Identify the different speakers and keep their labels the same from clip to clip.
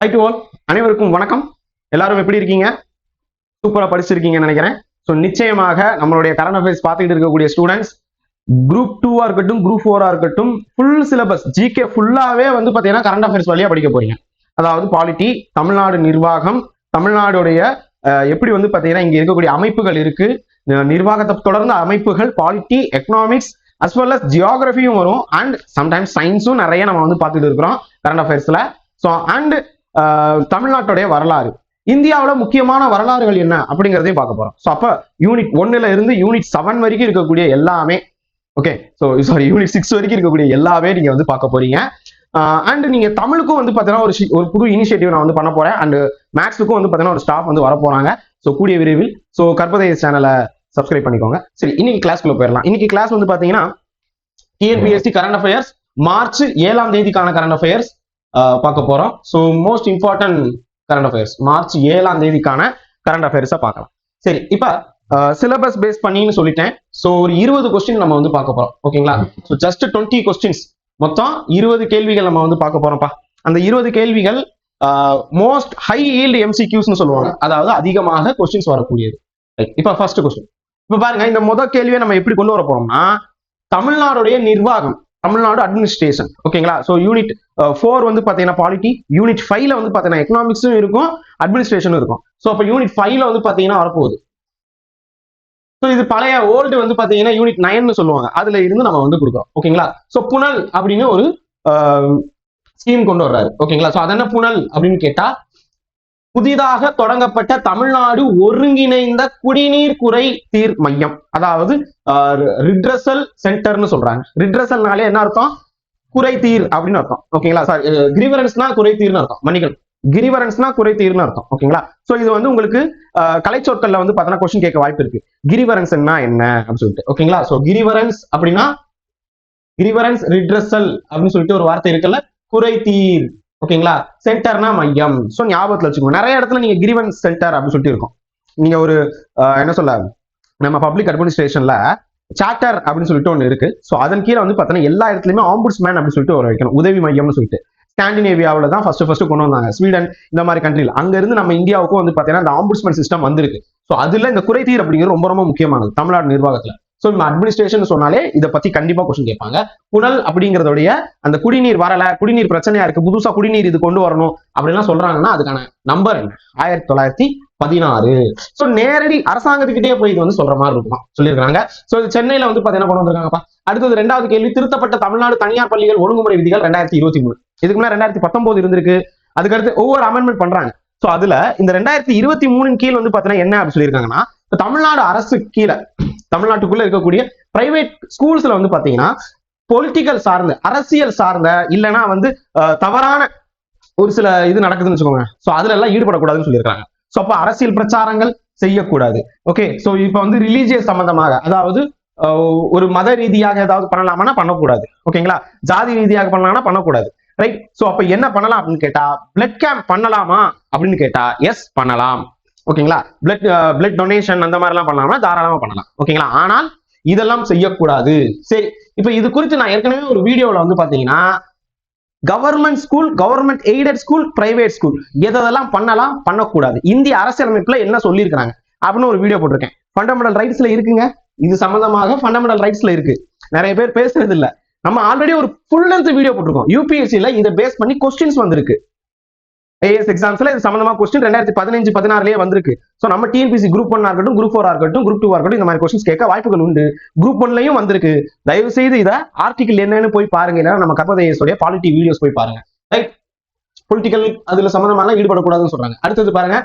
Speaker 1: High to all, அனைவருக்கும் வணக்கம். எல்லாரும் எப்படி இருக்கீங்க? சூப்பரா படிச்சிருக்கீங்கன்னு நினைக்கிறேன். ஸோ நிச்சயமாக நம்மளுடைய கரண்ட் அஃபேர்ஸ் பார்த்துக்கிட்டு இருக்கக்கூடிய ஸ்டூடெண்ட்ஸ் குரூப் 2 இருக்கட்டும், குரூப் 4 இருக்கட்டும், ஃபுல் சிலபஸ் ஜிகே ஃபுல்லாவே வந்து பார்த்தீங்கன்னா கரண்ட் அஃபேர்ஸ் வழியா படிக்க போறீங்க. அதாவது பாலிட்டி, தமிழ்நாடு நிர்வாகம், தமிழ்நாடுடைய எப்படி வந்து பார்த்தீங்கன்னா இங்க இருக்கக்கூடிய அமைப்புகள் இருக்கு, நிர்வாகத்தை தொடர்ந்த அமைப்புகள், polity, economics as well as ஜியோகிரபியும் வரும், அண்ட் சம்டைம்ஸ் சயின்ஸும் நிறைய நம்ம வந்து பார்த்துட்டு இருக்கிறோம் கரண்ட் அஃபேர்ஸ்ல. ஸோ அண்ட் தமிழ்நாட்டுடைய வரலாறு, இந்தியாவோட முக்கியமான வரலாறுகள் என்ன அப்படிங்கிறதையும் பார்க்க போறோம். ஸோ அப்ப யூனிட் 1ல இருந்து யூனிட் 7 வரைக்கும் இருக்கக்கூடிய எல்லாமே, ஓகே, ஸோ சாரி யூனிட் 6 வரைக்கும் இருக்கக்கூடிய எல்லாமே நீங்க வந்து பார்க்க போறீங்க. அண்ட் நீங்க தமிழுக்கும் வந்து பார்த்தீங்கன்னா ஒரு புது இனிஷியேட்டிவ் நான் வந்து பண்ண போறேன். அண்ட் மேக்ஸுக்கும் வந்து பார்த்தீங்கன்னா ஒரு ஸ்டாஃப் வந்து வர போறாங்க. ஸோ கூடிய விரைவில். ஸோ கற்பதேய சேனலை சப்ஸ்கிரைப் பண்ணிக்கோங்க. சரி, இன்னைக்கு கிளாஸ்க்குள்ள போயிடலாம். இன்னைக்கு கிளாஸ் வந்து பாத்தீங்கன்னா டிஎன்பிஎஸ்சி கரண்ட் அஃபேர்ஸ் மார்ச் 7ஆம் தேதிக்கான கரண்ட் அஃபேர்ஸ் பார்க்க போறோம். So most important current affairs March 7ஆம் தேதிக்கான கரண்ட் அஃபேர்ஸை பார்க்கலாம். சரி, இப்ப சிலபஸ் பேஸ் பண்ணின்னு சொல்லிட்டேன். ஸோ ஒரு 20 கொஸ்டின் நம்ம வந்து பார்க்க போறோம். ஓகேங்களா? ஸோ ஜஸ்ட் 20 கொஸ்டின்ஸ், மொத்தம் 20 கேள்விகள் நம்ம வந்து பார்க்க போறோம்ப்பா. அந்த 20 கேள்விகள் மோஸ்ட் ஹை ஈல்டு எம்சிக்யூஸ்னு சொல்லுவாங்க, அதாவது அதிகமாக கொஸ்டின்ஸ் வரக்கூடியது. இப்ப ஃபர்ஸ்ட் கொஸ்டின், இப்ப பாருங்க, இந்த முதல் கேள்வியை நம்ம எப்படி கொண்டு வர போறோம்னா, தமிழ்நாடுடைய நிர்வாகம், தமிழ்நாடு அட்மினிஸ்ட்ரேஷன். ஓகேங்களா? ஸோ யூனிட் 4 வந்து பாத்தீங்கன்னா பாலிட்டி, யூனிட் 5ல வந்து பாத்தீங்கன்னா எக்கனாமிக்ஸும் இருக்கும், அட்மினிஸ்ட்ரேஷனும் இருக்கும். ஸோ அப்ப யூனிட் 5ல வந்து பாத்தீங்கன்னா வரப்போகுது. ஸோ இது பழைய ஓல்டு வந்து பாத்தீங்கன்னா யூனிட் 9னு சொல்லுவாங்க, அதுல இருந்து நம்ம வந்து கொடுக்குறோம். ஓகேங்களா? ஸோ புனல் அப்படின்னு ஒரு ஸ்கீம் கொண்டு வர்றாரு. ஓகேங்களா? ஸோ அது என்ன புனல் அப்படின்னு கேட்டா, புதிதாக தொடங்கப்பட்ட தமிழ்நாடு ஒருங்கிணைந்த குடிநீர் குறை தீர் மையம், அதாவது ரிட்ரஸல் சென்டர்னு சொல்றாங்க. ரிட்ரஸல்னாலே என்ன அர்த்தம்? குறை தீர் அப்படின்னு அர்த்தம். ஓகேங்களா? சாரி, கிரிவரன்ஸ்னா குறை தீர்னு அர்த்தம், மன்னிக்கணும், கிரிவரன்ஸ்னா குறை தீர்னு அர்த்தம். ஓகேங்களா? சோ இது வந்து உங்களுக்கு கலைச்சொற்கள்ல வந்து பார்த்தீங்கன்னா கொஸ்டின் கேட்க வாய்ப்பு இருக்கு, கிரிவரன்ஸ்னா என்ன அப்படின்னு சொல்லிட்டு. ஓகேங்களா? சோ கிரிவரன்ஸ் அப்படின்னா கிரிவரன்ஸ் ரிட்ரஸல் அப்படின்னு சொல்லிட்டு ஒரு வார்த்தை இருக்குல்ல, குறை தீர். ஓகேங்களா? சென்டர்னா மையம். ஸோ ஞாபகத்தில் வச்சுக்கோங்க, நிறைய இடத்துல நீங்க கிரிவன்ஸ் சென்டர் அப்படின்னு சொல்லிட்டு இருக்கும். நீங்க ஒரு என்ன சொல்ல, நம்ம பப்ளிக் அட்மினிஸ்ட்ரேஷன்ல சார்ட்டர் அப்படின்னு சொல்லிட்டு ஒன்று இருக்கு. ஸோ அதன் கீழே வந்து பார்த்தீங்கன்னா எல்லா இடத்துலையுமே ஆம்புட்ஸ்மேன் அப்படின்னு சொல்லிட்டு ஒரு வைக்கணும், உதவி மையம்னு சொல்லிட்டு. ஸ்காண்டினேவியாவில் தான் ஃபர்ஸ்ட் கொண்டு வந்தாங்க, ஸ்வீடன் இந்த மாதிரி கண்ட்ரியில். அங்க இருந்து நம்ம இந்தியாவுக்கும் வந்து பார்த்தீங்கன்னா இந்த ஆம்புட்ஸ்மேன் சிஸ்டம் வந்திருக்கு. ஸோ அதுல இந்த குறைதீர் அப்படிங்கிறது ரொம்ப ரொம்ப முக்கியமானது தமிழ்நாடு நிர்வாகத்துல. ஸோ நம்ம அட்மினிஸ்ட்ரேஷன் சொன்னாலே இதை பத்தி கண்டிப்பா கொஸ்டின் கேட்பாங்க. புனல் அப்படிங்கிறதுடைய அந்த குடிநீர் வரல, குடிநீர் பிரச்சனையா இருக்கு, புதுசா குடிநீர் இது கொண்டு வரணும் அப்படின்லாம் சொல்றாங்கன்னா அதுக்கான நம்பர் என்ன? 1916. ஸோ நேரடி அரசாங்கத்துக்கிட்டே போய் இது வந்து சொல்ற மாதிரி இருக்குமா சொல்லியிருக்காங்க. ஸோ இது சென்னையில வந்து பாத்தீங்கன்னா கொண்டு வந்திருக்காங்கப்பா. அடுத்தது 2வது கேள்வி, திருத்தப்பட்ட தமிழ்நாடு தனியார் பள்ளிகள் ஒழுங்குமுறை விதிகள் 2023. இதுக்கு முன்னாடி 2019 இருந்திருக்கு. அதுக்கடுத்து ஒவ்வொரு அமெண்ட்மெண்ட் பண்றாங்க. ஸோ அதுல இந்த 2023 கீழ் வந்து பாத்தீங்கன்னா என்ன அப்படின்னு சொல்லியிருக்காங்கன்னா, தமிழ்நாடு அரசு கீழே தமிழ்நாட்டுக்குள்ள இருக்கக்கூடிய பிரைவேட் ஸ்கூல்ஸ்ல வந்து பாத்தீங்கன்னா பொலிட்டிக்கல் சார்ந்த, அரசியல் சார்ந்த, இல்லைன்னா வந்து தவறான ஒரு சில இது நடக்குதுன்னு வச்சுக்கோங்க. ஸோ அதுல எல்லாம் ஈடுபடக்கூடாதுன்னு சொல்லியிருக்காங்க. ஸோ அப்ப அரசியல் பிரச்சாரங்கள் செய்யக்கூடாது. ஓகே, ஸோ இப்ப வந்து ரிலீஜியஸ் சம்பந்தமாக, அதாவது ஒரு மத ரீதியாக ஏதாவது பண்ணலாமா பண்ணக்கூடாது. ஓகேங்களா? ஜாதி ரீதியாக பண்ணலாம்னா பண்ணக்கூடாது. ரைட்? ஸோ அப்ப என்ன பண்ணலாம் அப்படின்னு கேட்டா, பிளட் கேம்ப் பண்ணலாமா அப்படின்னு கேட்டா எஸ் பண்ணலாம். ஓகேங்களா? பிளட் டொனேஷன் அந்த மாதிரி எல்லாம் பண்ணலாம்னா தாராளமா பண்ணலாம். ஓகேங்களா? ஆனால் இதெல்லாம் செய்யக்கூடாது. சரி, இப்ப இது குறித்து நான் ஏற்கனவே ஒரு வீடியோல வந்து பாத்தீங்கன்னா government school, government aided school, private school எதெல்லாம் பண்ணலாம் பண்ணக்கூடாது, இந்திய அரசியலமைப்புல என்ன சொல்லியிருக்காங்க அப்படின்னு ஒரு வீடியோ போட்டிருக்கேன். ஃபண்டமெண்டல் ரைட்ஸ்ல இருக்குங்க, இது சம்பந்தமாக ஃபண்டமெண்டல் ரைட்ஸ்ல இருக்கு. நிறைய பேர் பேசுறது இல்ல. நம்ம ஆல்ரெடி ஒரு ஃபுல் லென்த் வீடியோ போட்டிருக்கோம். யூபிஎஸ்சில இதை பேஸ் பண்ணி கொஸ்டின்ஸ் வந்திருக்கு. ஏஎஸ் எக்ஸாம்ஸ்ல இது சம்பந்தமா கொஸ்டின் 2015-16 வந்திருக்கு. ஸோ நம்ம டிஎன்பிசி குரூப் 1 இருக்கட்டும், குரூப் 4 இருக்கட்டும், குரூப் 2 இருக்கட்டும், இந்த மாதிரி கொஸ்டின்ஸ் கேட்க வாய்ப்புகள் உண்டு. குரூப் 1லயும் வந்திருக்கு. தயவு செய்து இதை ஆர்டிகல் என்னன்னு போய் பாருங்க, இல்லைன்னா நம்ம கற்பதேசோடைய பாலிட்டி வீடியோஸ் போய் பாருங்க. ரைட்? பொலிட்டிக்கல் அதுல சம்பந்தமான ஈடுபடக்கூடாதுன்னு சொல்றாங்க. அடுத்தது பாருங்க,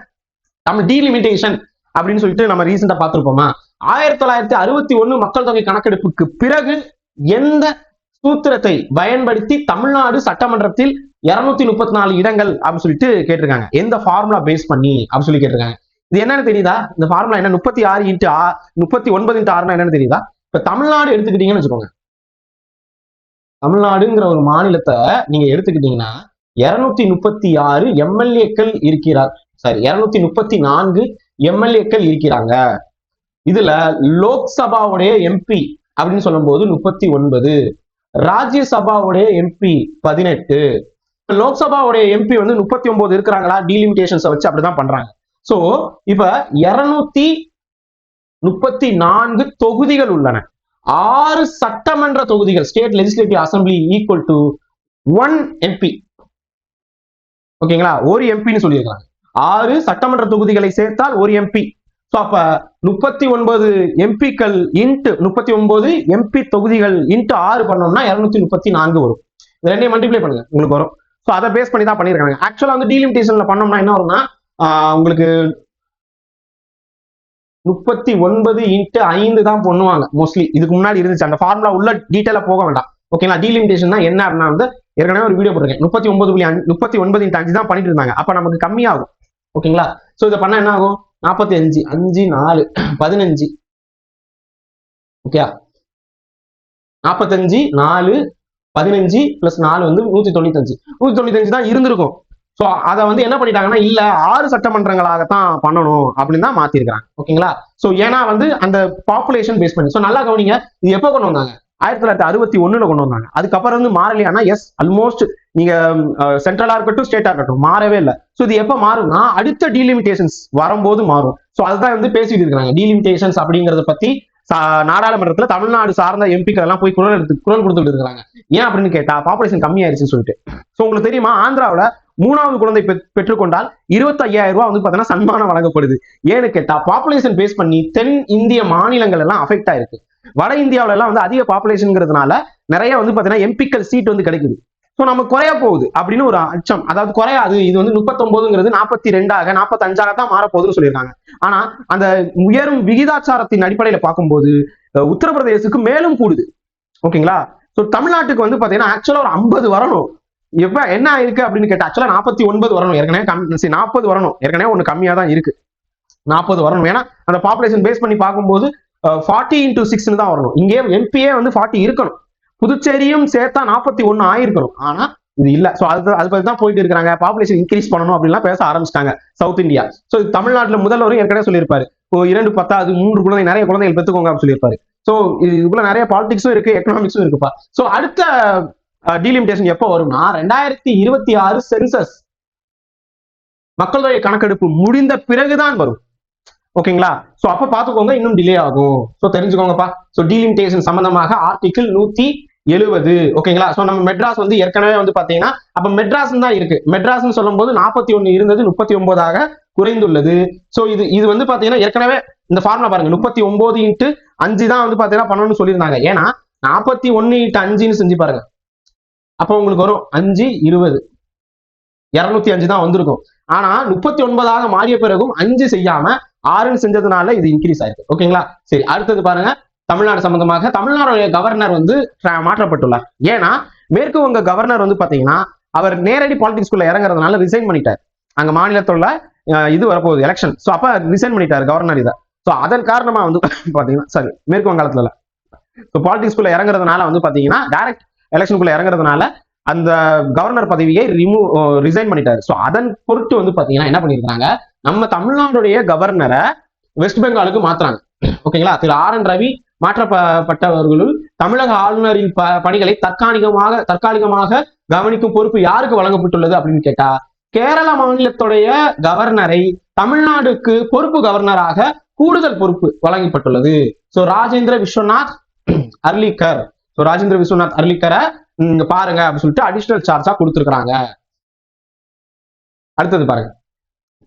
Speaker 1: நம்ம டீலிமிட்டேஷன் அப்படின்னு சொல்லிட்டு நம்ம ரீசெண்டா பார்த்திருப்போமா, 1961 மக்கள் தொகை கணக்கெடுப்புக்கு பிறகு எந்த சூத்திரத்தை பயன்படுத்தி தமிழ்நாடு சட்டமன்றத்தில் 234 இடங்கள் அப்படின்னு சொல்லிட்டு கேட்டிருக்காங்க, எந்த ஃபார்முலா பேஸ் பண்ணி அப்படின்னு சொல்லி கேட்டிருக்காங்க. இது என்னன்னு தெரியுதா? இந்த ஃபார்முலா என்ன? 36x39 என்னன்னு தெரியுதா? இப்ப தமிழ்நாடு எடுத்துக்கிட்டீங்கன்னு வச்சுக்கோங்க, தமிழ்நாடுங்கிற ஒரு மாநிலத்தை நீங்க எடுத்துக்கிட்டீங்கன்னா 236 எம்எல்ஏக்கள் இருக்கிறார், சாரி 234 எம்எல்ஏக்கள் இருக்கிறாங்க. இதுல லோக்சபாவுடைய எம்பி அப்படின்னு சொல்லும் போது 39, ராஜ்யசபாவுடைய எம்பி 18, லோக்சபாவுடைய எம்பி வந்து 39 இருக்கிறாங்களா, டீலிமிட்டேஷன்ஸை வச்சு அப்படிதான் பண்றாங்க. சோ இப்ப 234 தொகுதிகள் உள்ளன. 6 சட்டமன்ற தொகுதிகள், state legislative assembly equal to 1 MP. ஓகேங்களா, ஒரு எம்பின்னு சொல்லியிருக்காங்க. 6 சட்டமன்ற தொகுதிகளை சேர்த்தால் ஒரு எம்பி. சோ அப்ப 39 எம்பிக்கள் இன்ட்டு 39 எம்பி தொகுதிகள் இன்ட்டு 6 பண்ணோம்னா 234 வரும். இது ரெண்டையும் மல்டிப்ளை பண்ணுங்க, உங்களுக்கு வரும். ஸோ அதை பேஸ் பண்ணி தான் பண்ணியிருக்காங்க. ஆக்சுவலா வந்து டீலிமிட்டேஷன்ல பண்ணோம்னா என்ன வரும்னா உங்களுக்கு 39 இன்ட்டு 5 தான் பண்ணுவாங்க மோஸ்ட்லி. இதுக்கு முன்னாடி இருந்துச்சு, அந்த ஃபார்முலா உள்ள டீட்டெயிலா போக வேண்டாம். ஓகேங்களா, டீலிமிட்டேஷன் என்ன அப்படின்னா வந்து ஏற்கனவே ஒரு வீடியோ போட்டிருக்கேன். 39 இன்ட்டு 5 தான் பண்ணிட்டு இருந்தாங்க. அப்ப நமக்கு கம்மியாகும். ஓகேங்களா, ஸோ இதை பண்ணா என்ன ஆகும், 45 5 4 15. ஓகே, 45 4 15 பிளஸ் 4 வந்து 195 தான் இருந்திருக்கும். ஸோ அதை வந்து என்ன பண்ணிட்டாங்கன்னா, இல்ல 6 சட்டமன்றங்களாகத்தான் பண்ணணும் அப்படின்னு தான் மாத்திருக்காங்க. ஓகேங்களா, ஸோ ஏன்னா வந்து அந்த பாப்புலேஷன் பேஸ் பண்ணி. ஸோ நல்லா கவனிங்க, இது எப்போ கொண்டு வந்தாங்க, 1961 கொண்டு வந்தாங்க. அதுக்கப்புறம் வந்து மாறலையானா எஸ், ஆல்மோஸ்ட் நீங்க சென்ட்ரலா இருக்கட்டும் ஸ்டேட்டா இருக்கட்டும் மாறவே இல்லை. ஸோ இது எப்போ மாறும்னா அடுத்த டீலிமிட்டேஷன்ஸ் வரும்போது மாறும். ஸோ அதுதான் வந்து பேசிட்டு இருக்காங்க. டீலிமிட்டேஷன்ஸ் அப்படிங்கறத பத்தி நாடாளுமன்றத்துல தமிழ்நாடு சார்ந்த எம்பிக்கள் எல்லாம் போய் குரல் கொடுத்துட்டு இருக்காங்க. ஏன் அப்படின்னு கேட்டா பாப்புலேஷன் கம்மியாயிருச்சுன்னு சொல்லிட்டு. ஸோ உங்களுக்கு தெரியுமா, ஆந்திராவில் 3வது குழந்தை பெற்றுக்கொண்டால் 25,000 ரூபாய் வந்து பாத்தீங்கன்னா சன்மானம் வழங்கப்படுது. ஏன்னு கேட்டா பாப்புலேஷன் பேஸ் பண்ணி தென் இந்திய மாநிலங்கள் எல்லாம் அஃபெக்ட் ஆயிருக்கு. வட இந்தியாவில எல்லாம் வந்து அதிக பாப்புலேஷன்ங்கிறதுனால நிறைய வந்து பாத்தீங்கன்னா எம்பிக்கள் சீட் வந்து கிடைக்குது. ஸோ நம்ம குறைய போகுது அப்படின்னு ஒரு அச்சம். அதாவது குறையாது, இது வந்து 39ங்கிறது 42ஆக 45ஆக தான் மாறப்போகுதுன்னு சொல்லியிருக்காங்க. ஆனா அந்த உயரும் விகிதாச்சாரத்தின் அடிப்படையில பார்க்கும்போது உத்தரப்பிரதேசுக்கு மேலும் கூடுது. ஓகேங்களா, ஸோ தமிழ்நாட்டுக்கு வந்து பாத்தீங்கன்னா ஆக்சுவலா ஒரு 50 வரணும். எப்ப என்ன இருக்கு அப்படின்னு கேட்டா ஆக்சுவலா 49 வரணும். ஏற்கனவே 40 வரணும். ஏற்கனவே ஒண்ணு கம்மியா தான் இருக்கு, 40 வரணும். ஏன்னா அந்த பாப்புலேஷன் பேஸ் பண்ணி பார்க்கும்போது 40 into 6 தான் வரணும். இங்கே எம்பியே வந்து 40 இருக்கணும். புதுச்சேரியும் சேர்த்தா 41 ஆயிருக்கணும். ஆனா இது இல்ல. சோ அது பத்தி தான் போயிட்டு இருக்காங்க. பாப்புலேஷன் இன்க்ரீஸ் பண்ணணும் அப்படின்லாம் பேச ஆரம்பிச்சிட்டாங்க சவுத் இந்தியா. சோ தமிழ்நாட்டுல முதல்வரும் ஏற்கனவே சொல்லியிருப்பாரு, 2 10 3 குழந்தை, நிறைய குழந்தைகள் பெற்றுக்கோங்க அப்படின்னு சொல்லியிருப்பாரு. சோ இதுக்குள்ள நிறைய பாலிடிக்ஸும் இருக்கு, எக்கனாமிக்ஸும் இருக்குப்பா. சோ அடுத்த டீலிமிட்டேஷன் எப்போ வரும்னா 2026 சென்சஸ் மக்கள் தொகை கணக்கெடுப்பு முடிந்த பிறகுதான் வரும். ஓகேங்களா, சோ அப்ப பாத்துக்கோங்க, இன்னும் டிலே ஆகும். சோ தெரிஞ்சுக்கோங்கப்பா. சோ டீலிமிட்டேஷன் சம்பந்தமாக ஆர்டிகிள் 170. ஓகேங்களா, சோ நம்ம மெட்ராஸ் வந்து ஏற்கனவே வந்து பாத்தீங்கன்னா அப்ப மெட்ராஸ் தான் இருக்கு. மெட்ராஸ் சொல்லும் போது 41 இருந்தது 39ஆக குறைந்துள்ளது. சோ இது வந்து பாத்தீங்கன்னா ஏற்கனவே இந்த ஃபார்முலா பாருங்க, 39 இன்ட்டு 5 தான் வந்து பாத்தீங்கன்னா பண்ணணும்னு சொல்லியிருந்தாங்க. ஏன்னா 41 இன்ட்டு 5ன்னு செஞ்சு பாருங்க, அப்ப உங்களுக்கு வரும் 5 20 205 தான் வந்திருக்கும். ஆனா 39ஆக மாறிய பிறகும் 5 செய்யாம 6ன்னு செஞ்சதுனால இது இன்க்ரீஸ் ஆயிருக்கு. ஓகேங்களா, சரி அடுத்தது பாருங்க, தமிழ்நாடு சம்பந்தமாக தமிழ்நாடு கவர்னர் வந்து மாற்றப்பட்டுள்ளார். ஏன்னா மேற்கு வங்க கவர்னர் வந்து பாத்தீங்கன்னா அவர் நேரடி பாலிடிக்ஸ்குள்ள இறங்குறதுனால ரிசைன் பண்ணிட்டார். அங்க மாநிலத்தோட இது வரப்போகுது எலெக்ஷன். சோ அப்ப ரிசைன் பண்ணிட்டார் கவர்னர் இதை. சோ அதன் காரணமா வந்து பாத்தீங்கன்னா சரி மேற்கு வங்காளத்துல பாலிடிக்ஸ்குள்ள இறங்குறதுனால வந்து பாத்தீங்கன்னா டைரக்ட் எலெக்ஷனுக்குள்ள இறங்குறதுனால அந்த கவர்னர் பதவியை ரிசைன் பண்ணிட்டாரு. சோ அதன் பொருட்டு வந்து பாத்தீங்கன்னா என்ன பண்ணிருக்காங்க, நம்ம தமிழ்நாடுடைய கவர்னரை வெஸ்ட் பெங்காலுக்கு மாத்துறாங்க. ஓகேங்களா, திரு RN ரவி மாற்றப்பட்டவர்களுள் தமிழக ஆளுநரின் பணிகளை தற்காலிகமாக கவனிக்கும் பொறுப்பு யாருக்கு வழங்கப்பட்டுள்ளது அப்படின்னு கேட்டா கேரள மாநிலத்துடைய கவர்னரை தமிழ்நாடுக்கு பொறுப்பு கவர்னராக கூடுதல் பொறுப்பு வழங்கப்பட்டுள்ளது. சோ ராஜேந்திர விஸ்வநாத் அர்லிக்கர். சோ ராஜேந்திர விஸ்வநாத் அர்லிக்கரை பாருங்க அப்படின்னு சொல்லிட்டு அடிஷனல் சார்ஜா கொடுத்திருக்காங்க. அடுத்தது பாருங்க,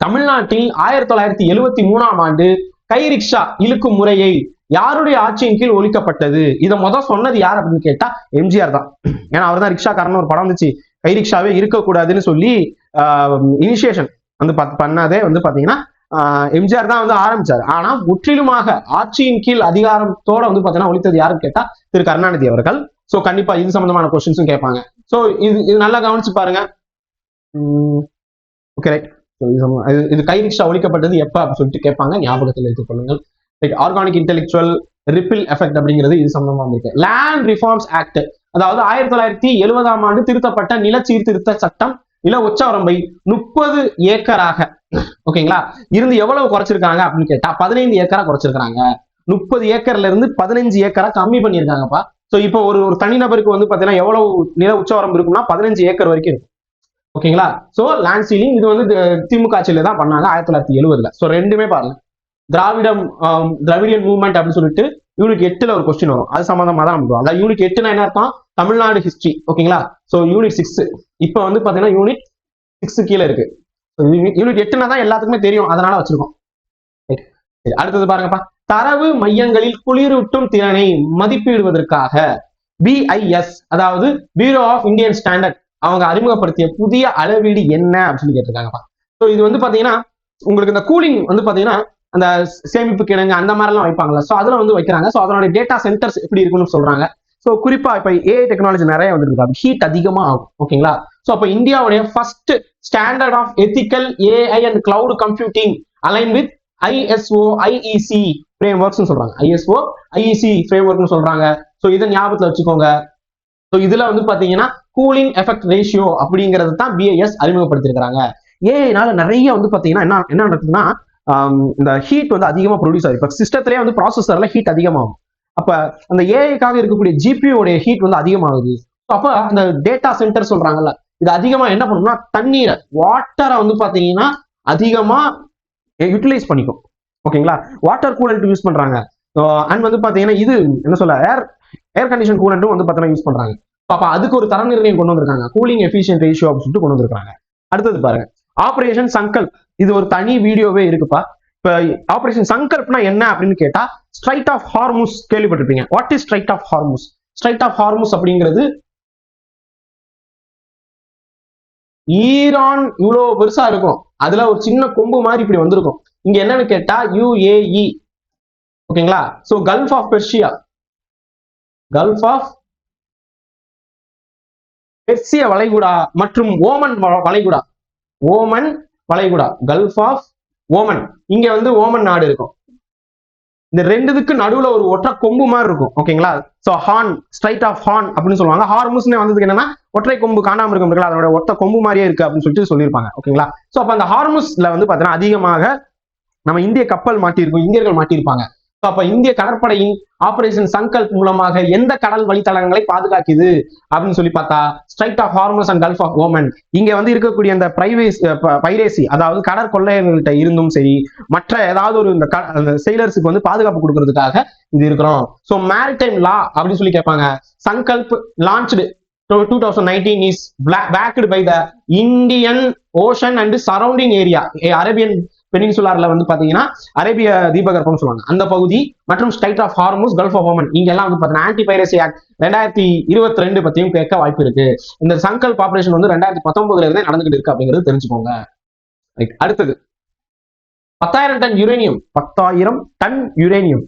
Speaker 1: தமிழ்நாட்டில் 1973ஆம் ஆண்டு கை ரிக்ஷா இழுக்கும் முறையை யாருடைய ஆட்சியின் கீழ் ஒழிக்கப்பட்டது? இதை சொன்னது யார் அப்படின்னு கேட்டா எம்ஜிஆர் தான். ஏன்னா அவர் தான் ரிக்ஷாக்காரன் ஒரு படம் வந்துச்சு, கை ரிக்ஷாவே இருக்கக்கூடாதுன்னு சொல்லி இனிஷியேஷன் வந்து பண்ணாதே வந்து பாத்தீங்கன்னா எம்ஜிஆர் தான் வந்து ஆரம்பிச்சார். ஆனா முற்றிலுமாக ஆட்சியின் கீழ் அதிகாரத்தோட வந்து பாத்தீங்கன்னா ஒழித்தது யாருன்னு கேட்டா திரு கருணாநிதி அவர்கள். சோ கண்டிப்பா இது சம்பந்தமான கொஸ்டின்ஸும் கேட்பாங்க. சோ இது நல்லா கவனிச்சு பாருங்க. ஓகே ரைட், இது கை ரிக்ஷா ஒழிக்கப்பட்டது எப்ப அப்படின்னு சொல்லிட்டு கேட்பாங்க, ஞாபகத்தில் வைத்துக் கொள்ளுங்கள். ஆர்கானிக் இன்டெலெக்சுவல் ரிப்பிள் எஃபெக்ட் அப்படிங்கிறது இது சம்பந்தமா இருக்கு. லேண்ட் ரிஃபார்ம்ஸ் ஆக்ட், அதாவது 1970ஆம் ஆண்டு திருத்தப்பட்ட நில சீர்திருத்த சட்டம் நில உச்சவரம்பை 30 ஏக்கராக ஓகேங்களா இருந்து எவ்வளவு குறைச்சிருக்காங்க அப்படின்னு கேட்டா 15 ஏக்கரா குறைச்சிருக்காங்க. 30 ஏக்கர்ல இருந்து 15 ஏக்கரா கம்மி பண்ணியிருக்காங்கப்பா. சோ இப்போ ஒரு தனிநபருக்கு வந்து பாத்தீங்கன்னா எவ்வளவு நில உச்சவரம்பு இருக்கும்னா 15 ஏக்கர் வரைக்கும் இருக்கும். ஓகேங்களா. சோ லேண்ட் சீலிங் இது வந்து திமுக ஆட்சியில தான் பண்ணாங்க 1970. சோ ரெண்டுமே பாருங்க, திராவிடியன் மூவ்மெண்ட் அப்படின்னு சொல்லிட்டு யூனிட் 8ல ஒரு கொஸ்டின் வரும், அது சம்பந்தமா தான் நம்ம அதாவது யூனிட் 8னா என்ன அர்த்தம், தமிழ்நாடு ஹிஸ்டரி. ஓகேங்களா. சோ யூனிட் 6 இப்போ வந்து பாத்தீங்கன்னா யூனிட் 6 கீழே இருக்கு. யூனிட் 8னா தான் எல்லாத்துக்குமே தெரியும், அதனால வச்சிருக்கோம். அடுத்தது பாருங்கப்பா, தரவு மையங்களில் குளிரூட்டும் திறனை மதிப்பிடுவதற்காக பிஐஎஸ் அதாவது பியூரோ ஆஃப் இந்தியன் ஸ்டாண்டர்ட் அவங்க அறிமுகப்படுத்திய புதிய அளவீடு என்ன அப்படின்னு சொல்லி கேட்டிருக்காங்கப்பா. ஸோ இது வந்து பாத்தீங்கன்னா உங்களுக்கு இந்த கூலிங் வந்து பாத்தீங்கன்னா அந்த சேமிப்பு கிடங்கு அந்த மாதிரி எல்லாம் வைப்பாங்கல்ல, ஸோ அதுல வந்து வைக்கிறாங்க. ஸோ அதனுடைய டேட்டா சென்டர்ஸ் எப்படி இருக்குன்னு சொல்றாங்க. ஸோ குறிப்பா இப்ப ஏஐ டெக்னாலஜி நிறைய வந்துருக்கு, ஹீட் அதிகமா ஆகும். ஓகேங்களா. ஸோ அப்ப இந்தியாவுடைய first standard of ethical AI and cloud computing align with ISO IEC frameworks சொல்றாங்க. ஐஎஸ்ஓ ஐஇசி ஃப்ரேம் ஒர்க்னு சொல்றாங்க. ஸோ இதை ஞாபகத்துல வச்சுக்கோங்க. ஸோ இதுல வந்து பாத்தீங்கன்னா கூலிங் எஃபெக்ட் ரேஷியோ அப்படிங்கிறது தான் பிஐஎஸ் அறிமுகப்படுத்திருக்காங்க. ஏஐனால நிறைய வந்து பாத்தீங்கன்னா என்ன நடக்குதுன்னா இந்த ஹீட் வந்து அதிகமா ப்ரொடியூஸ் ஆகுது. இப்போ சிஸ்டத்திலேயே வந்து ப்ராசஸர்ல ஹீட் அதிகமாகும். அப்ப அந்த ஏஐக்காக இருக்கக்கூடிய ஜிபியோடைய ஹீட் வந்து அதிகமாகுது. அப்ப அந்த டேட்டா சென்டர் சொல்றாங்கல்ல, இது அதிகமா என்ன பண்ணும்னா தண்ணீரை வாட்டரை வந்து பாத்தீங்கன்னா அதிகமா யூட்டிலைஸ் பண்ணிக்கும். ஓகேங்களா. வாட்டர் கூலண்ட் யூஸ் பண்றாங்க. அண்ட் வந்து பாத்தீங்கன்னா இது என்ன சொல்ல ஏர் கண்டிஷன் கூலண்ட்டும் வந்து பாத்தீங்கன்னா யூஸ் பண்றாங்க. அப்ப அதுக்கு ஒரு தர நிர்ணயம் கொண்டு வந்திருக்காங்க, கூலிங் எஃபிஷியன்ட் ரேஷியோ அப்படின்னு சொல்லிட்டு கொண்டு வந்திருக்காங்க. அடுத்தது பாருங்க, ஆபரேஷன் சங்கல்ப். இது ஒரு தனி வீடியோவே இருக்குப்பா. இப்ப ஆபரேஷன் சங்கல்ப்னா என்ன அப்படின்னு கேட்டா, ஸ்ட்ரைட் ஆஃப் ஹார்முஸ் கேள்விப்பட்டிருப்பீங்க. What is strait of Hormuz? Strait of Hormuz அப்படிங்கிறது ஈரான் இவ்வளவு பெருசா இருக்கும், அதுல ஒரு சின்ன கொம்பு மாதிரி இப்படி வந்திருக்கும். இங்க என்னன்னு கேட்டா யுஏஇ. ஓகேங்களா. So gulf of Persia, gulf of பெர்சிய வளைகுடா மற்றும் ஓமன் வளைகுடா, ஓமன் வளைகுடா, கல்ஃப் ஆஃப் ஓமன். இங்க வந்து ஓமன் நாடு இருக்கும். இந்த ரெண்டுக்கு நடுவுல ஒரு ஒற்றை கொம்பு மாதிரி இருக்கும். ஓகேங்களா. So horn, strait of horn அப்படின்னு சொல்லுவாங்க. ஹார்முஸ்னே வந்ததுக்கு என்னன்னா ஒற்றை கொம்பு காணாம இருக்கும், அதோட ஒற்றை கொம்பு மாதிரியே இருக்கு அப்படின்னு சொல்லிட்டு சொல்லியிருப்பாங்க. ஓகேங்களா. சோ அப்ப அந்த ஹார்முஸ்ல வந்து பாத்தீங்கன்னா அதிகமாக நம்ம இந்திய கப்பல் மாட்டியிருக்கோம், இந்தியர்கள் மாட்டியிருப்பாங்க. அப்ப இந்திய கடற்படையின் ஆபரேஷன் சங்கல்ப் மூலமாக எந்த கடல் வழித்தடங்களை பாதுகாக்குது அப்படின்னு சொல்லி பார்த்தா strait of Hormuz and gulf of Oman. இங்க வந்து இருக்கக்கூடிய அந்த பைரேசி அதாவது கடற்கொள்ளையர்கள்ட்ட இருந்தும் சரி, மற்ற ஏதாவது ஒரு இந்த செயலர்ஸுக்கு வந்து பாதுகாப்பு கொடுக்கறதுக்காக இது இருக்கிறோம். ஸோ மேரிடைம் லா அப்படின்னு சொல்லி கேட்பாங்க. Sankalp launched 2019 is backed by the Indian Ocean and surrounding area, Arabian பெனின்சுலார்ல வந்து பாத்தீங்கன்னா அரேபிய தீபகற்பம் சொல்லுவாங்க அந்த பகுதி, மற்றும் strait of Hormuz, gulf of Oman இங்கெல்லாம் வந்து பாத்தீங்கன்னா ஆன்டி பைரசி ஆக்ட் 2022 பத்தியும் கேட்க வாய்ப்பு இருக்கு. இந்த சங்கல்ப் ஆபரேஷன் வந்து 2019 இருந்தே நடந்துகிட்டு இருக்கு அப்படிங்கிறது தெரிஞ்சுக்கோங்க. அடுத்தது 10,000 டன் யுரேனியம், 10,000 டன் யுரேனியம்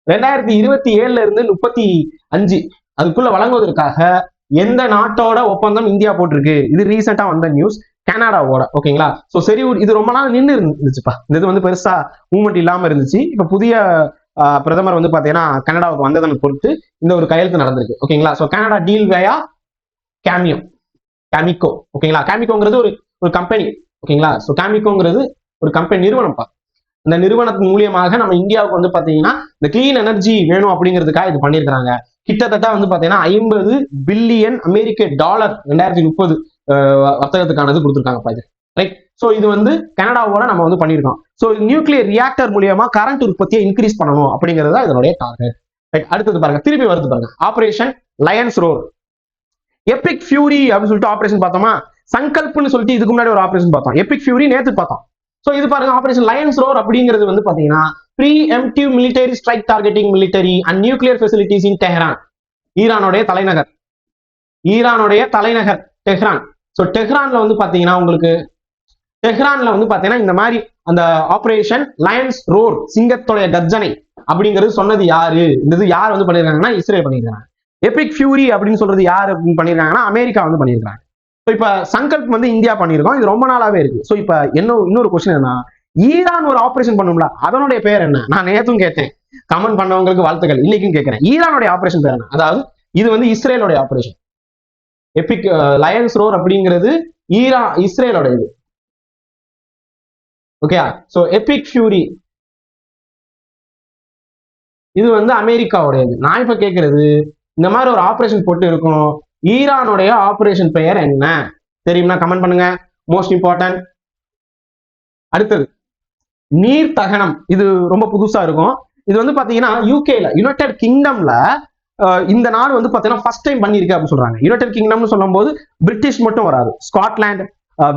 Speaker 1: 2027 இருந்து 35 அதுக்குள்ள வழங்குவதற்காக எந்த நாட்டோட ஒப்பந்தம் இந்தியா போட்டிருக்கு? இது ரீசெண்டா வந்த நியூஸ், கனடாவோட. ஓகேங்களா. சோ சரி, இது ரொம்ப நாள் நின்று இருந்துச்சுப்பா. இது வந்து பெருசா மூவ்மெண்ட் இல்லாம இருந்துச்சு. இப்ப புதிய பிரதமர் வந்து பாத்தீங்கன்னா கனடாவுக்கு வந்ததன் பொறுத்து இந்த ஒரு கையெழுத்து நடந்திருக்கு. ஓகேங்களா. சோ கனடா டீல் வயா கேமிகோ. ஓகேங்களா. கேமிகோங்கிறது ஒரு கம்பெனி. ஓகேங்களா. சோ கேமிகோங்கிறது ஒரு கம்பெனி நிறுவனம்ப்பா. இந்த நிறுவனத்தின் மூலியமாக நம்ம இந்தியாவுக்கு வந்து பாத்தீங்கன்னா இந்த கிளீன் எனர்ஜி வேணும் அப்படிங்கிறதுக்காக இது பண்ணியிருக்காங்க. கிட்டத்தட்ட வந்து பாத்தீங்கன்னா 50 பில்லியன் அமெரிக்க டாலர் 2030 வர்த்தகத்துக்கானது கொடுத்துருக்காங்க. ரைட். சோ இது வந்து கனடாவோட நம்ம வந்து பண்ணியிருக்கோம். சோ நியூக்ளியர் ரியாக்டர் மூலியமா கரண்ட் உற்பத்தியை இன்க்ரீஸ் பண்ணணும் அப்படிங்கிறது தான் இதனுடைய டார்கெட். ரைட். அடுத்தது பாருங்க, திருப்பி வருது பாருங்க, operation Lions roar. Epic fury அப்படின்னு சொல்லிட்டு ஆபரேஷன் பார்த்தோமா, சங்கல்ப்னு சொல்லிட்டு இதுக்கு முன்னாடி ஒரு ஆபரேஷன் பார்த்தோம், எபிக் ஃபியூரி நேத்து பார்த்தோம். சோ இது பாருங்க, ஆபரேஷன் லயன்ஸ் ரோர் அப்படிங்கிறது வந்து பாத்தீங்கன்னா preemptive military strike targeting military and nuclear facilities in Tehran. ஈரானுடைய தலைநகர் டெஹ்ரான். சோ டெஹ்ரான்ல வந்து பாத்தீங்கன்னா உங்களுக்கு இந்த மாதிரி அந்த ஆபரேஷன் லயன்ஸ் ரோர், சிங்கத்தோடைய கர்ஜனை அப்படிங்கிறது சொன்னது யாரு? இந்த யார் வந்து பண்ணிருக்காங்கன்னா இஸ்ரேல் பண்ணிருக்காங்க. எபிக் ஃபியூரி அப்படின்னு சொல்றது யாரு பண்ணிருக்காங்கன்னா அமெரிக்கா வந்து பண்ணிருக்காங்க. இப்ப சங்கல்ப் வந்து இந்தியா பண்ணிருக்கோம், இது ரொம்ப நாளாவே இருக்கு. சோ இப்ப இன்னொரு கொஸ்டின் என்ன, ஈரான் ஒரு ஆபரேஷன் பண்ணும்ல, அதனுடைய பேர் என்ன? நான் நேத்தும் கேட்டேன், கமெண்ட் பண்ணவங்களுக்கு வாழ்த்துக்கள். இன்னைக்கும் கேட்கிறேன், ஈரானுடைய ஆபரேஷன் பேர் என்ன? அதாவது இது வந்து இஸ்ரேலோட ஆபரேஷன். எபிக் லயன்ஸ் ரோர் அப்படிங்கிறது இஸ்ரேலோட இது. ஓகே. சோ எபிக் ஃபியூரி இது வந்து அமெரிக்காவுடையது. நான் இப்ப கேட்கறது, இந்த மாதிரி ஒரு ஆபரேஷன் போட்டு இருக்கும், ஈரானுடைய ஆபரேஷன் பெயர் என்ன? தெரியும்னா கமெண்ட் பண்ணுங்க. Most important. அடுத்தது நீர் தகனம். இது ரொம்ப புதுசா இருக்கும். இது வந்து பாத்தீங்கன்னா யூகேல, யுனைடெட் கிங்டம்ல இந்த நாடு வந்து பாத்தீங்கன்னா ஃபர்ஸ்ட் டைம் பண்ணிருக்கு அப்படின்னு சொல்றாங்க. யுனைடெட் கிங்டம்னு சொல்லும் போது பிரிட்டிஷ் மட்டும் வராது, ஸ்காட்லாந்து,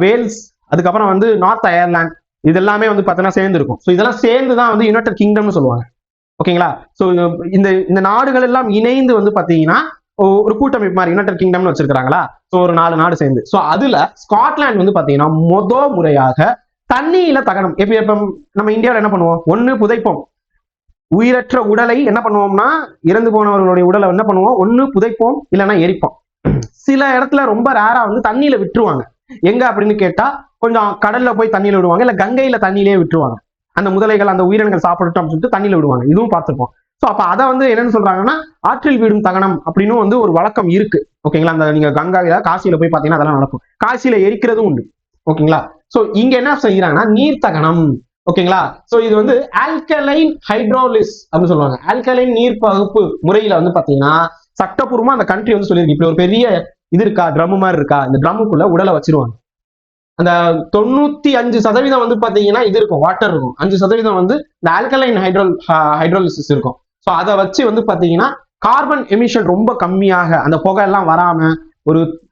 Speaker 1: வேல்ஸ், அதுக்கப்புறம் வந்து நார்த் அயர்லாந்து, இது எல்லாமே வந்து பாத்தீங்கன்னா சேர்ந்து இருக்கும். ஸோ இதெல்லாம் சேர்ந்து தான் வந்து யுனைடெட் கிங்டம்னு சொல்லுவாங்க. ஓகேங்களா? ஸோ இந்த நாடுகள் எல்லாம் இணைந்து வந்து பாத்தீங்கன்னா ஒரு கூட்டமைப்பு மாதிரி யுனைடெட் கிங்டம்னு வச்சிருக்காங்களா. ஸோ ஒரு 4 நாடு சேர்ந்து. ஸோ அதுல ஸ்காட்லாந்து வந்து பாத்தீங்கன்னா முறையாக தண்ணியில தகனம். எப்ப நம்ம இந்தியாவில் என்ன பண்ணுவோம், ஒண்ணு புதைப்போம், உயிரற்ற உடலை என்ன பண்ணுவோம்னா, இறந்து போனவர்களுடைய உடலை என்ன பண்ணுவோம், ஒண்ணு புதைப்போம் இல்லைன்னா எரிப்போம். சில இடத்துல ரொம்ப ரேரா வந்து தண்ணியில விட்டுருவாங்க. எங்க அப்படின்னு கேட்டா, கொஞ்சம் கடல்ல போய் தண்ணியில விடுவாங்க, இல்ல கங்கையில தண்ணியிலேயே விட்டுருவாங்க. அந்த முதலைகள், அந்த உயிரினங்கள் சாப்பிடட்டும் அப்படின்னு சொல்லிட்டு தண்ணியில விடுவாங்க. இதுவும் பார்த்துருப்போம். ஸோ அப்ப அதை வந்து என்னன்னு சொல்றாங்கன்னா, ஆற்றில் விடும் தகனம் அப்படின்னு வந்து ஒரு வழக்கம் இருக்கு. ஓகேங்களா? அந்த நீங்க கங்காவில, காசியில போய் பாத்தீங்கன்னா அதெல்லாம் நடக்கும். காசியில எரிக்கிறதும் உண்டு. ஓகேங்களா? சோ இங்க என்ன செய்யறாங்கன்னா நீர் தகனம். ஓகேங்களா? சோ இது வந்து ஆல்கலைன் ஹைட்ரோலிஸ் அப்படின்னு சொல்லுவாங்க. ஆல்கலைன் நீர் பகுப்பு முறையில வந்து பாத்தீங்கன்னா சட்டப்பூர்வமா அந்த கண்ட்ரி வந்து சொல்லியிருக்கு. இப்படி ஒரு பெரிய இது இருக்கா, ட்ரம் மாதிரி இருக்கா, இந்த ட்ரம்முக்குள்ள உடலை வச்சிருவாங்க. அந்த 95% வந்து பாத்தீங்கன்னா இது இருக்கும், வாட்டர் இருக்கும். 5% வந்து இந்த ஆல்கலைன் ஹைட்ரோலிசிஸ் இருக்கும். ஸோ அதை வச்சு வந்து பாத்தீங்கன்னா கார்பன் எமிஷன் ரொம்ப கம்மியாக, அந்த புகை எல்லாம் வராம,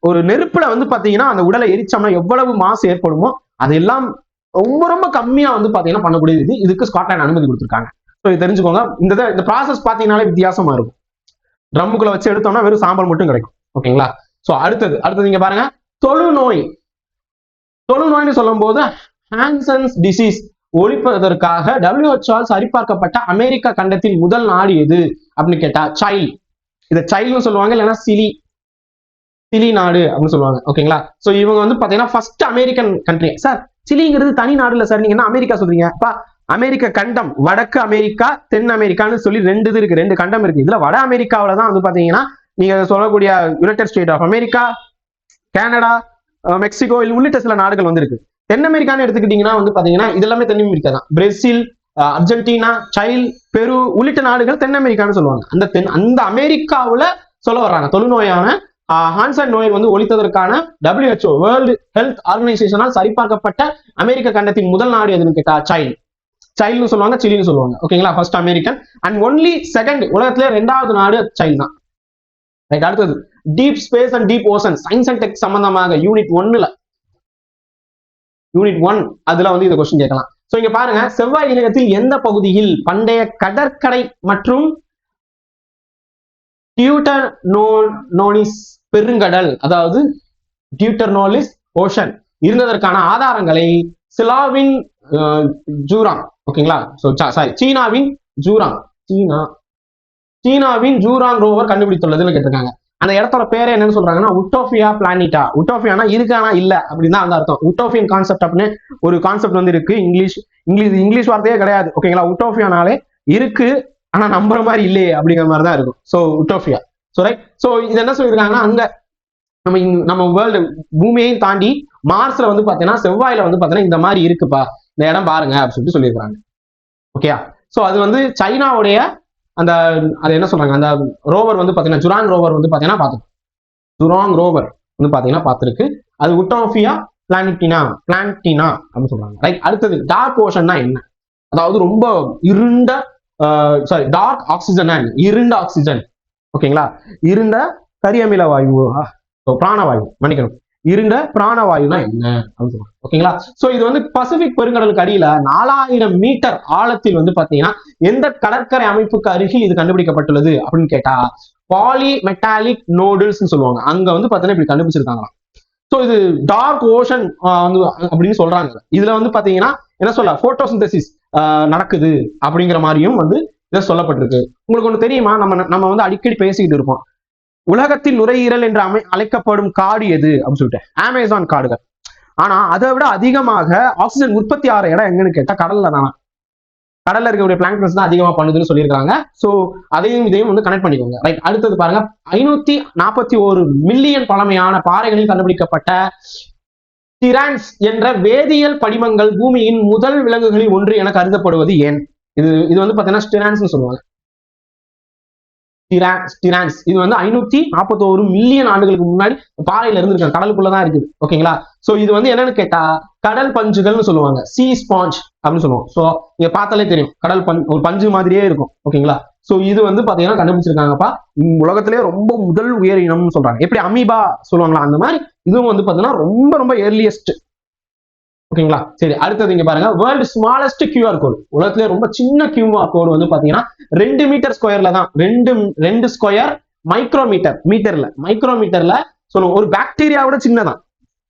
Speaker 1: ஒரு நெருப்புல வந்து பாத்தீங்கன்னா அந்த உடலை எரிச்சோம்னா எவ்வளவு மாசு ஏற்படுமோ அதெல்லாம் ரொம்ப ரொம்ப கம்மியா வந்து பாத்தீங்கன்னா பண்ணக்கூடியது. இதுக்கு ஸ்காட்லாந்து அனுமதி கொடுத்துருக்காங்க. ஸோ இது தெரிஞ்சுக்கோங்க. இந்த ப்ராசஸ் பாத்தீங்கன்னாலே வித்தியாசமா இருக்கும். ட்ரம்முக்குள்ள வச்சு எடுத்தோம்னா வெறும் சாம்பல் மட்டும் கிடைக்கும். ஓகேங்களா? ஸோ அடுத்தது நீங்க பாருங்க, தொழுநோய். தொழுநோய்னு சொல்லும் போது ஹான்சன்ஸ் டிசீஸ் ஒழிப்பதற்காக WHO சரிபார்க்கப்பட்ட அமெரிக்கா கண்டத்தின் முதல் நாடு எது அப்படின்னு கேட்டா சைல்ட். இதை சைல்ட்னு சொல்லுவாங்க, இல்லைன்னா சிலி நாடு அப்படின்னு சொல்லுவாங்க. ஓகேங்களா? சோ இவங்க வந்து பாத்தீங்கன்னா ஃபர்ஸ்ட் அமெரிக்கன் கண்ட்ரி. சார் சிலிங்கிறது தனி நாடு இல்ல சார், நீங்க என்ன அமெரிக்கா சொல்றீங்க? அமெரிக்க கண்டம், வடக்கு அமெரிக்கா, தென் அமெரிக்கான்னு சொல்லி 2 இது இருக்கு, 2 கண்டம் இருக்கு. இதுல வட அமெரிக்காவில தான் வந்து பாத்தீங்கன்னா நீங்க சொல்லக்கூடிய United State of America, Canada, Mexico உள்ளிட்ட சில நாடுகள் வந்து இருக்கு. தென் அமெரிக்கான்னு எடுத்துக்கிட்டீங்கன்னா வந்து பாத்தீங்கன்னா இது எல்லாமே தென் அமெரிக்கா தான். பிரேசில், அர்ஜென்டினா, சைல், பெரு உள்ளிட்ட நாடுகள் தென் அமெரிக்கான்னு சொல்லுவாங்க. அந்த அமெரிக்காவுல சொல்ல வர்றாங்க தொழுநோயான ஹான்சன் நோய் வந்து ஒழித்ததற்கான WHO வேர்ல்டு ஹெல்த் ஆர்கனைசேஷனால் சரிபார்க்கப்பட்ட அமெரிக்க கண்டத்தின் முதல் நாடு எதுன்னு கேட்டா சைல்ட்னு சொல்லுவாங்க, சிலின்னு சொல்லுவாங்க. ஓகேங்களா? First American and only second, உலகத்திலே 2வது நாடு சைல்ட் தான். ரைட். அடுத்தது deep space and deep ocean, science and tech சம்பந்தமாக யூனிட் 1 அதுல வந்து இந்த கொஸ்டின் கேட்கலாம். சோ இங்க பாருங்க, செவ்வாய் கிரகத்தில் எந்த பகுதியில் பண்டைய கடற்கரை மற்றும் டியூட்டர்னோலிஸ் பெருங்கடல், அதாவது டியூட்டர்னோலிஸ் ஓஷன் இருந்ததற்கான ஆதாரங்களை சிலாவின் ஜூராங், ஓகேங்களா, சீனாவின் ஜூராங் ரோவர் கண்டுபிடித்துள்ளதுன்னு கேட்டிருக்காங்க. அந்த இடத்தோட பேரே என்னன்னு சொல்றாங்கன்னா உட்டோபியா பிளானிட்டா. உட்டோபியானா இருக்கானா இல்ல அப்படின்னு தான் அந்த அர்த்தம். உட்டோபியன் கான்செப்ட் அப்படின்னு ஒரு கான்செப்ட் வந்து இருக்கு. இங்கிலீஷ் வார்த்தையே கிடையாது. ஓகேங்களா? உட்டோபியானாலே இருக்கு ஆனா நம்புற மாதிரி இல்லையே அப்படிங்கிற மாதிரி தான் இருக்கும். So utopia. So right. So இது என்ன சொல்லியிருக்காங்கன்னா, அங்க நம்ம வேர்ல்டு பூமியையும் தாண்டி மார்ஸ்ல வந்து பாத்தீங்கன்னா செவ்வாயில வந்து பாத்தீங்கன்னா இந்த மாதிரி இருக்குப்பா, இந்த இடம் பாருங்க அப்படின்னு சொல்லிட்டு சொல்லியிருக்காங்க. ஓகேயா? ஸோ அது வந்து சைனாவுடைய அது என்ன சொல்றாங்க, அந்த ரோவர் வந்து பாத்தீங்கன்னா ஜுராங் ரோவர் வந்து பாத்தீங்கன்னா பார்த்திருக்கு. அது உட்டோபியா பிளான்டினா அப்படின்னு சொல்றாங்க. ரைட். அடுத்தது டார்க் ஓஷன்னா என்ன? அதாவது ரொம்ப இருண்ட டார்க் ஆக்சிஜன், இருண்ட ஆக்சிஜன். ஓகேங்களா? இருண்ட கரியமில வாயு, பிராணவாயு, மன்னிக்கணும், இருண்ட பிராணவாயுனா என்ன அப்படின்னு சொல்றாங்க. ஓகேங்களா? சோ இது வந்து பசிபிக் பெருங்கடலுக்கு அடியில 4000 மீட்டர் ஆழத்தில் வந்து பாத்தீங்கன்னா எந்த கடற்கரை அமைப்புக்கு அருகில் இது கண்டுபிடிக்கப்பட்டுள்ளது அப்படின்னு கேட்டா பாலிமெட்டாலிக் நோடுல்ஸ் சொல்லுவாங்க. அங்க வந்து பாத்தீங்கன்னா இப்படி கண்டுபிடிச்சிருக்காங்களாம். சோ இது டார்க் ஓஷன் வந்து அப்படின்னு சொல்றாங்க. இதுல வந்து பாத்தீங்கன்னா என்ன சொல்ல, போட்டோசிந்தசிஸ் நடக்குது அப்படிங்கிற மாதிரியும் வந்து இதை சொல்லப்பட்டிருக்கு. உங்களுக்கு ஒண்ணு தெரியுமா, நம்ம வந்து அடிக்கடி பேசிக்கிட்டு இருப்போம், உலகத்தின் நுரையீரல் என்று அழைக்கப்படும் காடு எது அப்படின்னு சொல்லிட்டு அமேசான் காடுகள். ஆனா அதை விட அதிகமாக ஆக்சிஜன் உற்பத்தி ஆகிற இடம் எங்கன்னு கேட்டா கடல்ல தானே. கடல்ல இருக்கக்கூடிய பிளாங்க்டன்ஸ் தான் அதிகமா பண்ணுதுன்னு சொல்லியிருக்காங்க. சோ இதையும் வந்து கனெக்ட் பண்ணிக்கோங்க. ரைட். அடுத்தது பாருங்க, 541 மில்லியன் பழமையான பாறைகளில் கண்டுபிடிக்கப்பட்ட டிரான்ஸ் என்ற வேதியியல் படிமங்கள் பூமியின் முதல் விலங்குகளில் ஒன்று என கருதப்படுவது ஏன்? இது வந்து பாத்தீங்கன்னா ஸ்டிரான்ஸ் சொல்லுவாங்க. ஸ்டிரான்ஸ். இது வந்து 541 மில்லியன் ஆண்டுகளுக்கு முன்னாடி பாறையில இருந்திருக்காங்க, கடலுக்குள்ளதான் இருக்குது. ஓகேங்களா? சோ இது வந்து என்னன்னு கேட்டா கடல் பஞ்சுகள்னு சொல்லுவாங்க, சி ஸ்பாஞ்ச் அப்படின்னு சொல்லுவோம். சோ இங்க பார்த்தாலே தெரியும், கடல் ஒரு பஞ்சு மாதிரியே இருக்கும். ஓகேங்களா? சோ இது வந்து பாத்தீங்கன்னா கண்டுபிடிச்சிருக்காங்கப்பா. உலகத்திலேயே ரொம்ப முதல் உயிரினம்னு சொல்றாங்க. எப்படி அமீபா சொல்லுவாங்களா அந்த மாதிரி இதுவும் வந்து பாத்தீங்கன்னா ரொம்ப ரொம்ப ஏர்லியஸ்ட். ஓகேங்களா? சரி, அடுத்தது இங்க பாருங்க, வேர்ல்டு ஸ்மாலஸ்ட் QR கோடு. உலகத்திலே ரொம்ப சின்ன QR கோடு வந்து பாத்தீங்கன்னா 2 மீட்டர் ஸ்கொயர்ல தான். 2 ஸ்கொயர் மைக்ரோமீட்டர், மீட்டர்ல மைக்ரோமீட்டர்ல சொல்லுவோம். ஒரு பாக்டீரியாவோட சின்னதான்,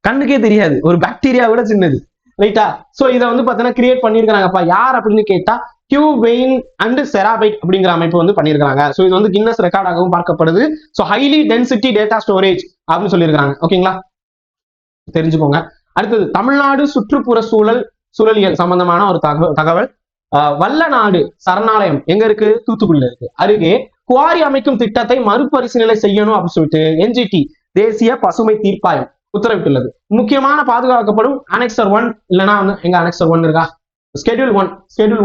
Speaker 1: கண்ணுக்கே தெரியாது, ஒரு பாக்டீரியாவோட சின்னது. ரைட்டா? சோ இதை வந்து பாத்தீங்கன்னா கிரியேட் பண்ணிருக்காங்கப்பா. யார் அப்படின்னு கேட்டா கியூ வெயின் அண்ட் செராபைட் அப்படிங்கிற அமைப்பு வந்து பண்ணிருக்காங்க. சோ இது வந்து கின்னஸ் ரெக்கார்டாகவும் பார்க்கப்படுது. So highly density data storage அப்படின்னு சொல்லியிருக்காங்க. ஓகேங்களா? தெரிஞ்சுக்கோங்க. அடுத்தது தமிழ்நாடு சுற்றுப்புற சூழலியல் சம்பந்தமான ஒரு தகவல். வல்லநாடு சரணாலயம் எங்க இருக்கு? தூத்துக்குடியில இருக்கு. அருகே குவாரி அமைக்கும் திட்டத்தை மறுபரிசீலனை செய்யணும் அப்படின்னு சொல்லிட்டு NGT தேசிய பசுமை தீர்ப்பாயம் உத்தரவிட்டுள்ளது. முக்கியமான பாதுகாக்கப்படும் அனெக்சர் 1 இல்லைன்னா எங்க அனெக்சர் 1 இருக்கா? ஸ்கெடியூல்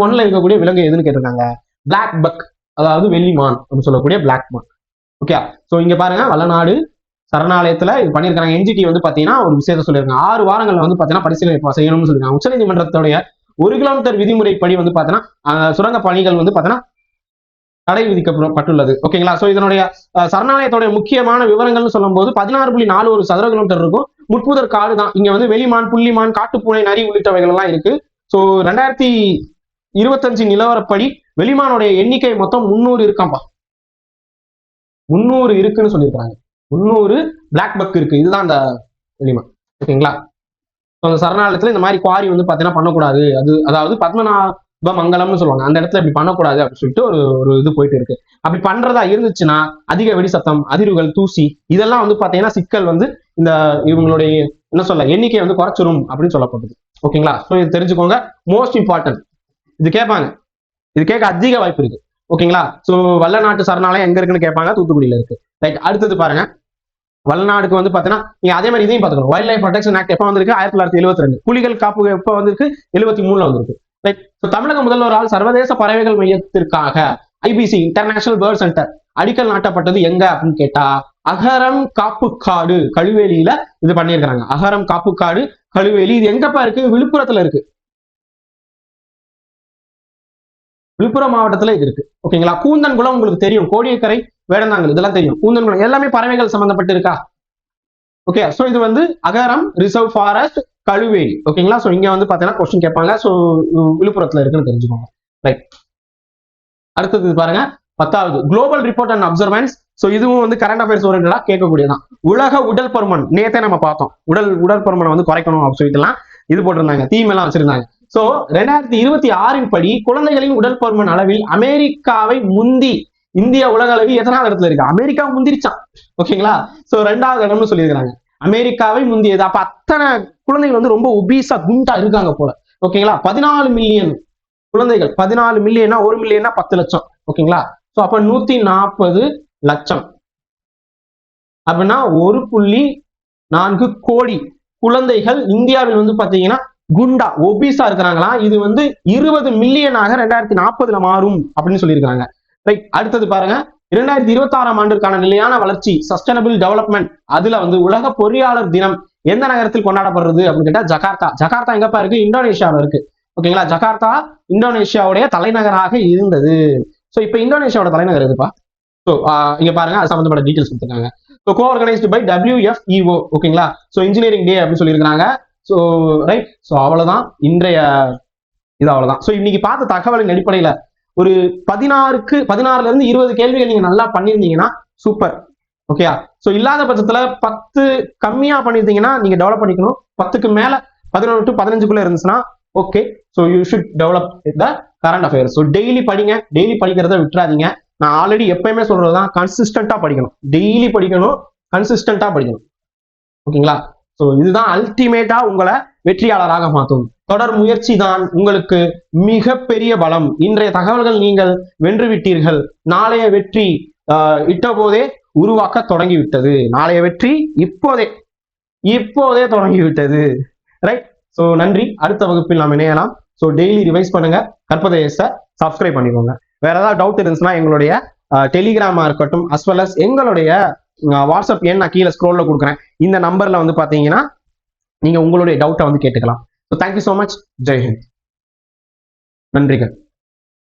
Speaker 1: 1ல இருக்கக்கூடிய விலங்கு எதுன்னு கேட்டிருக்காங்க. பிளாக் பக், அதாவது வெள்ளிமான் அப்படின்னு சொல்லக்கூடிய பிளாக் மான். ஓகே, சோ இங்க பாருங்க, வல்லநாடு சரணாலயத்துல இது பண்ணிருக்காங்க. NGT வந்து பாத்தீங்கன்னா ஒரு விஷயத்த சொல்லியிருக்காங்க, 6 வாரங்கள்ல வந்து பாத்தீங்கன்னா பரிசீலனை செய்யணும்னு சொல்லிருக்காங்க. உச்சநீதிமன்றத்துடைய 1 கிலோமீட்டர் விதிமுறைப்படி வந்து பாத்தீங்கன்னா சுரங்க பணிகள் வந்து பாத்தீங்கன்னா தடை விதிக்கப்பட்டுள்ளது. ஓகேங்களா? சோ இதனுடைய சரணாலயத்துடைய முக்கியமான விவரங்கள்னு சொல்லும் போது 16.41 சதுர கிலோமீட்டர் இருக்கும். முட்புதர் காடு தான். இங்க வந்து வெளிமான், புள்ளிமான், காட்டுப்பூனை, நரி உள்ளிட்டவைகள் எல்லாம் இருக்கு. சோ 2025 நிலவரப்படி வெளிமானுடைய எண்ணிக்கை மொத்தம் 300 இருக்காம்பா. 300 இருக்குன்னு சொல்லியிருக்காங்க. 300 பிளாக் பக் இருக்கு. இதுதான் அந்த வெளிமான். ஓகேங்களா? அந்த சரணாலயத்துல இந்த மாதிரி குவாரி வந்து பாத்தீங்கன்னா பண்ணக்கூடாது. அதாவது பத்மநாப மங்கலம்னு சொல்லுவாங்க, அந்த இடத்துல இப்படி பண்ணக்கூடாது அப்படின்னு சொல்லிட்டு ஒரு இது போயிட்டு இருக்கு. அப்படி பண்றதா இருந்துச்சுன்னா அதிக வெடி சத்தம், அதிர்வுகள், தூசி இதெல்லாம் வந்து பாத்தீங்கன்னா சிக்கல் வந்து இந்த இவங்களுடைய என்ன சொல்ல எண்ணிக்கை வந்து குறைச்சிரும் அப்படின்னு சொல்லப்படுது. ஓகேங்களா? ஸோ இது தெரிஞ்சுக்கோங்க, மோஸ்ட் இம்பார்ட்டன்ட். இது கேட்பாங்க, இது கேட்க அதிக வாய்ப்பு இருக்கு. ஓகேங்களா? ஸோ வல்லநாட்டு சரணாலயம் எங்க இருக்குன்னு கேட்பாங்க, தூத்துக்குடியில இருக்கு. ரைட், அடுத்தது பாருங்க, வல்லநாடுக்கு வந்து பாத்தீங்கன்னா நீங்க அதே மாதிரி இதையும் பாத்துக்கணும். வைல்ட் லைஃப் ப்ரொடெக்ஷன் ஆக்ட் எப்ப வந்திருக்கு? 1972. புலிகள் காப்பு எப்ப வந்திருக்கு? 73ல வந்திருக்கு. ரைட். தமிழக முதல்வரால் சர்வதேச பறவைகள் மையத்திற்காக IBC இன்டர்நேஷனல் பேர்ட் சென்டர் அடிக்கல் நாட்டப்பட்டது எங்க அப்படின்னு கேட்டா அகரம் காப்புக்காடு கழுவேலியில இது பண்ணியிருக்காங்க. அகரம் காப்புக்காடு கழுவேலி. இது எங்கப்பா இருக்கு? விழுப்புரத்துல இருக்கு. விழுப்புரம் மாவட்டத்துல இது இருக்கு. ஓகேங்களா? கூந்தன்குளம் உங்களுக்கு தெரியும், கோடியக்கரை, வேடந்தாங்கல் இதெல்லாம் தெரியும். கூந்தன்குளம் எல்லாமே பறவைகள் சம்பந்தப்பட்டு இருக்கா? ஓகே, சோ இது வந்து அகரம் ரிசர்வ் ஃபாரஸ்ட் கழுவேலி. ஓகேங்களா? சோ இங்க வந்து பாத்தீங்கன்னா கொஸ்டின் கேட்பாங்க. சோ விழுப்புரத்துல இருக்குன்னு தெரிஞ்சுக்கோங்க. ரைட், அடுத்தது பாருங்க, 10வது global report and observance. So இதுவும் வந்து கரண்ட் அஃபேர்ஸ் ஓரியன்டா கேட்கக்கூடியதான். உலக உடல் பருமன் நேத்தே நம்ம பார்த்தோம். உடல் பருமனை வந்து குறைக்கணும் அப்படின்னு சொல்லிட்டுலாம் இது போட்டிருந்தாங்க, தீம் எல்லாம் வச்சிருந்தாங்க. சோ 2026 படி குழந்தைகளின் உடல் பருமன் அளவில் அமெரிக்காவை முந்தி இந்தியா உலக அளவில் எத்தனாவது இடத்துல இருக்கு? அமெரிக்கா முந்திரிச்சான். ஓகேங்களா? சோ 2வது இடம்னு சொல்லியிருக்காங்க, அமெரிக்காவை முந்தியது. அப்ப அத்தனை குழந்தைகள் வந்து ரொம்ப ஒபீஸா குண்டா இருக்காங்க போல. ஓகேங்களா? 14 மில்லியன் குழந்தைகள், 14 மில்லியனா 1 மில்லியனா 10 லட்சம். ஓகேங்களா? சோ அப்ப 140 லட்சம் அப்படின்னா 1.4 கோடி குழந்தைகள் இந்தியாவில் வந்து பாத்தீங்கன்னா குண்டா ஒபீஸா இருக்கிறாங்களா. இது வந்து 20 மில்லியனாக 2040 மாறும் அப்படின்னு சொல்லியிருக்காங்க. ரைட், அடுத்தது பாருங்க, 2026 ஆண்டிற்கான நிலையான வளர்ச்சி சஸ்டைனபிள் டெவலப்மெண்ட், அதுல வந்து உலக பொறியாளர் தினம் எந்த நகரத்தில் கொண்டாடப்படுறது அப்படின்னு கேட்டா ஜகார்த்தா. ஜகார்த்தா எங்கப்பா இருக்கு? இந்தோனேஷியாவில் இருக்கு. ஓகேங்களா? ஜகார்த்தா இந்தோனேஷியாவுடைய தலைநகராக இருந்தது. சோ இப்ப இந்தோனேஷியாவோட தலைநகர் எதுப்பா? ஸோ இங்க பாருங்க, அது சம்பந்தப்பட்ட டீடைல்ஸ் கொடுத்துருக்காங்க. So coorganised by WFEO. ஓகேங்களா? ஸோ இன்ஜினியரிங் டே அப்படின்னு சொல்லியிருக்காங்க. ஸோ ரைட், ஸோ அவ்வளவுதான் இன்றைய இது, அவ்வளவுதான். ஸோ இன்னைக்கு பார்த்த தகவலின் அடிப்படையில ஒரு 16ல இருந்து 20 கேள்விகள் நீங்க நல்லா பண்ணியிருந்தீங்கன்னா சூப்பர். ஓகே, ஸோ இல்லாத பட்சத்துல 10 கம்மியா பண்ணியிருந்தீங்கன்னா நீங்க டெவலப் பண்ணிக்கணும். 10க்கு மேல 11 to 15க்குள்ள இருந்துச்சுன்னா okay. So you should develop the current affairs. So daily படிங்க, டெய்லி படிக்கிறத விட்டுறாதீங்க. நான் ஆல்ரெடி எப்பயுமே சொல்றதுதான், கன்சிஸ்டன்டா படிக்கணும், டெய்லி படிக்கணும், கன்சிஸ்டன்டா படிக்கணும். ஓகேங்களா? ஸோ இதுதான் அல்டிமேட்டா உங்களை வெற்றியாளராக மாற்றும். தொடர் முயற்சி தான் உங்களுக்கு மிகப்பெரிய பலம். இன்றைய தகவல்கள் நீங்கள் வென்றுவிட்டீர்கள். நாளைய வெற்றி இட்ட போதே உருவாக்க தொடங்கிவிட்டது. நாளைய வெற்றி இப்போதே தொடங்கிவிட்டது. ரைட், ஸோ நன்றி. அடுத்த வகுப்பில் நாம் இணையலாம். ஸோ டெய்லி ரிவைஸ் பண்ணுங்க, கற்பதை சப்ஸ்கிரைப் பண்ணிக்கோங்க. வேற ஏதாவது டவுட் இருந்துச்சுன்னா எங்களுடைய டெலிகிராமா இருக்கட்டும், அஸ் வெல் அஸ் எங்களுடைய வாட்ஸ்அப் எண் நான் கீழே ஸ்க்ரோல்ல கொடுக்குறேன். இந்த நம்பர்ல வந்து பாத்தீங்கன்னா நீங்க உங்களுடைய டவுட்டை வந்து கேட்டுக்கலாம். So thank you so much. ஜெய்ஹிந்த். நன்றிகள்.